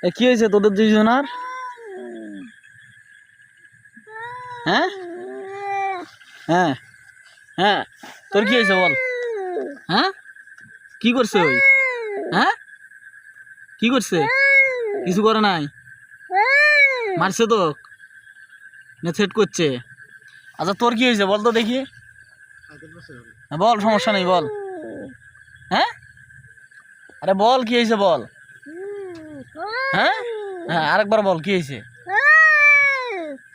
কি হয়েছে তোদের দুইজনার? হ্যাঁ হ্যাঁ হ্যাঁ, তোর কি হয়েছে বল? হ্যাঁ, কি করছে ওই? হ্যাঁ, কি করছে? কিছু করে নাই, মারছে তো না সেট করছে? আচ্ছা তোর কি হয়েছে বল তো দেখি। বল, সমস্যা নেই বল। হ্যাঁ, আরে বল কি হয়েছে বল। হ্যাঁ হ্যাঁ, আরেকবার বল কি হয়েছে।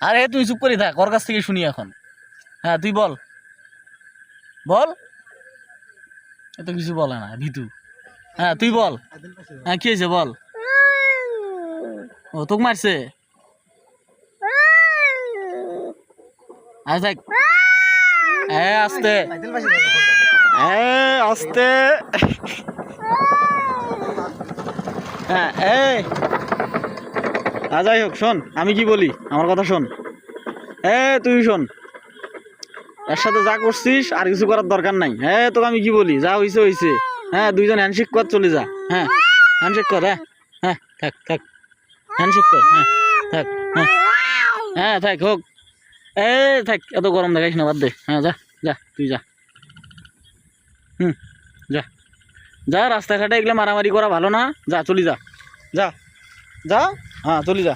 আরে তুই চুপ করে থাক, ওর কাছ থেকে শুনি এখন। হ্যাঁ তুই বল, বল। এত কিছু বলে না ভিতু। হ্যাঁ তুই বল। হ্যাঁ কি হয়েছে বল। ও তোকে মারছে? আচ্ছা আস্তে আস্তে। হ্যাঁ এই যাই হোক, শোন আমি কি বলি, আমার কথা শোন। তুই শোন, এর সাথে যা করছিস আর কিছু করার দরকার নাই। তোকে আমি কি বলি, যা হয়েছে হয়েছে। হ্যাঁ, দুইজন হ্যান্ডশেক কর, চলে যা। হ্যাঁ হ্যান্ডশেক কর। হ্যাঁ হ্যাঁ, থাক থাক, হ্যান্ডশেক কর। হ্যাঁ থাক। হ্যাঁ হ্যাঁ থাক, হোক। থাক, এত গরম দেখাইস না, বাদ দে। হ্যাঁ যা যা, তুই যা। হুম, যা যা, রাস্তাঘাটে এগুলো মারামারি করা ভালো না। যা চলি যা, যা যা। হ্যাঁ চলি যা।